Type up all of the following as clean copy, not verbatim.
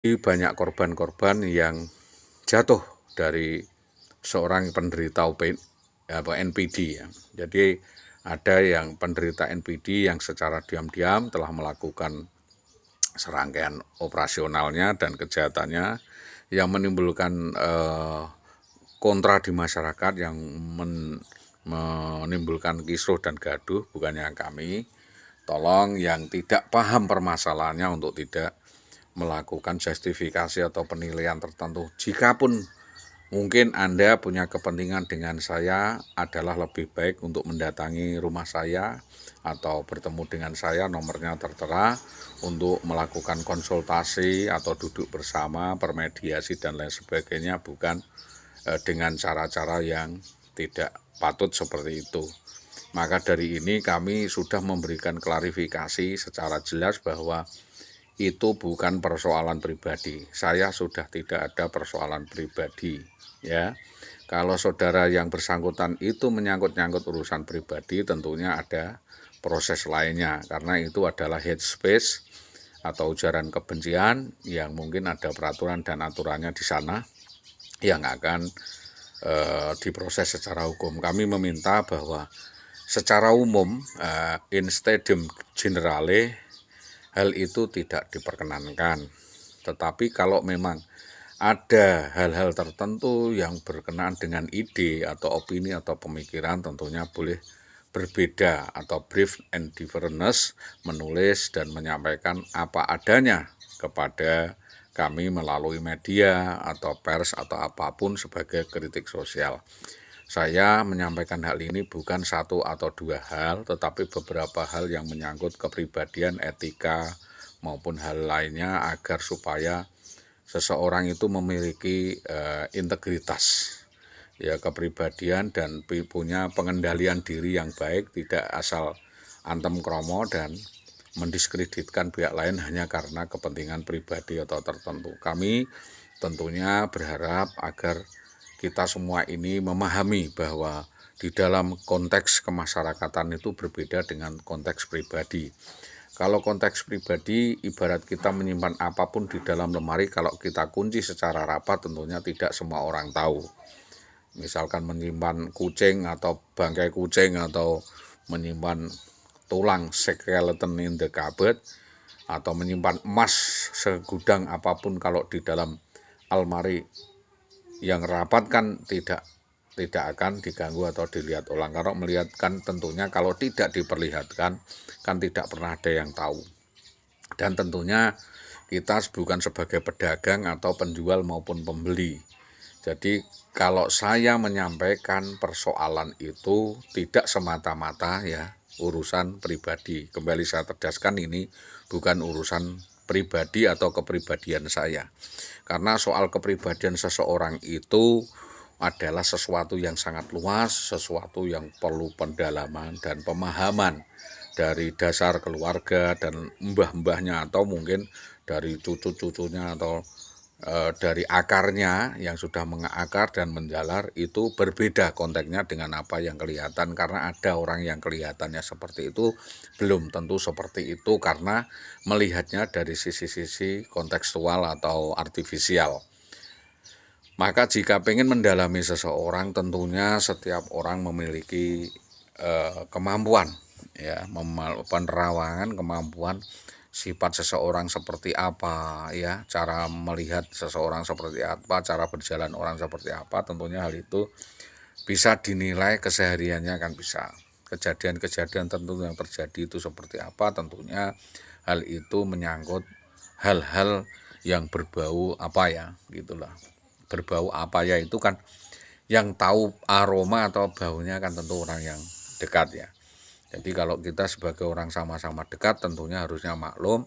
Banyak korban-korban yang jatuh dari seorang penderita NPD ya. Jadi ada yang penderita NPD yang secara diam-diam telah melakukan serangkaian operasionalnya dan kejahatannya yang menimbulkan kontra di masyarakat, yang menimbulkan kisruh dan gaduh. Bukannya kami, tolong yang tidak paham permasalahannya untuk tidak melakukan justifikasi atau penilaian tertentu. Jikapun mungkin Anda punya kepentingan dengan saya, adalah lebih baik untuk mendatangi rumah saya atau bertemu dengan saya, nomornya tertera, untuk melakukan konsultasi atau duduk bersama, bermediasi dan lain sebagainya, bukan dengan cara-cara yang tidak patut seperti itu. Maka dari ini kami sudah memberikan klarifikasi secara jelas bahwa itu bukan persoalan pribadi. Saya sudah tidak ada persoalan pribadi, ya. Kalau saudara yang bersangkutan itu menyangkut-nyangkut urusan pribadi, tentunya ada proses lainnya, karena itu adalah hate speech atau ujaran kebencian yang mungkin ada peraturan dan aturannya di sana yang akan diproses secara hukum. Kami meminta bahwa secara umum in stadium generale hal itu tidak diperkenankan. Tetapi kalau memang ada hal-hal tertentu yang berkenaan dengan ide atau opini atau pemikiran, tentunya boleh berbeda atau brief and difference, menulis dan menyampaikan apa adanya kepada kami melalui media atau pers atau apapun sebagai kritik sosial. Saya menyampaikan hal ini bukan satu atau dua hal, tetapi beberapa hal yang menyangkut kepribadian, etika, maupun hal lainnya, agar supaya seseorang itu memiliki integritas, ya, kepribadian, dan punya pengendalian diri yang baik, tidak asal antem kromo dan mendiskreditkan pihak lain hanya karena kepentingan pribadi atau tertentu. Kami tentunya berharap agar kita semua ini memahami bahwa di dalam konteks kemasyarakatan itu berbeda dengan konteks pribadi. Kalau konteks pribadi, ibarat kita menyimpan apapun di dalam lemari, kalau kita kunci secara rapat tentunya tidak semua orang tahu. Misalkan menyimpan kucing atau bangkai kucing, atau menyimpan tulang skeleton in the cupboard, atau menyimpan emas segudang apapun, kalau di dalam almari yang rapat kan tidak akan diganggu atau dilihat orang. Kalau melihat kan tentunya kalau tidak diperlihatkan kan tidak pernah ada yang tahu. Dan tentunya kita bukan sebagai pedagang atau penjual maupun pembeli. Jadi kalau saya menyampaikan persoalan itu tidak semata-mata ya urusan pribadi. Kembali saya tegaskan, ini bukan urusan pribadi atau kepribadian saya. Karena soal kepribadian seseorang itu adalah sesuatu yang sangat luas, sesuatu yang perlu pendalaman dan pemahaman dari dasar keluarga dan mbah-mbahnya, atau mungkin dari cucu-cucunya, atau dari akarnya yang sudah mengakar dan menjalar. Itu berbeda konteksnya dengan apa yang kelihatan, karena ada orang yang kelihatannya seperti itu belum tentu seperti itu, karena melihatnya dari sisi-sisi kontekstual atau artifisial. Maka jika ingin mendalami seseorang, tentunya setiap orang memiliki kemampuan, ya, penerawangan kemampuan sifat seseorang seperti apa, ya, cara melihat seseorang seperti apa, cara berjalan orang seperti apa. Tentunya hal itu bisa dinilai kesehariannya, kan bisa. Kejadian-kejadian tentu yang terjadi itu seperti apa, tentunya hal itu menyangkut hal-hal yang berbau apa ya, gitulah. Berbau apa ya itu kan yang tahu aroma atau baunya kan tentu orang yang dekat ya. Jadi kalau kita sebagai orang sama-sama dekat, tentunya harusnya maklum,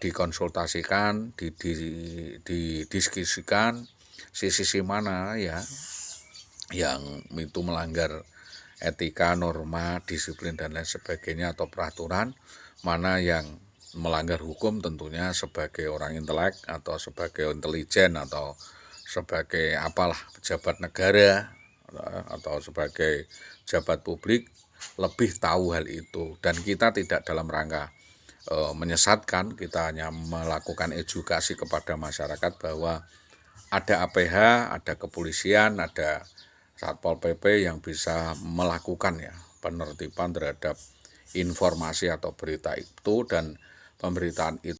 dikonsultasikan, didiskusikan sisi mana ya yang itu melanggar etika, norma, disiplin dan lain sebagainya atau peraturan, mana yang melanggar hukum. Tentunya sebagai orang intelek atau sebagai intelijen atau sebagai apalah pejabat negara atau sebagai pejabat publik lebih tahu hal itu. Dan kita tidak dalam rangka menyesatkan, kita hanya melakukan edukasi kepada masyarakat bahwa ada APH, ada kepolisian, ada Satpol PP yang bisa melakukan ya penertiban terhadap informasi atau berita itu, dan pemberitaan itu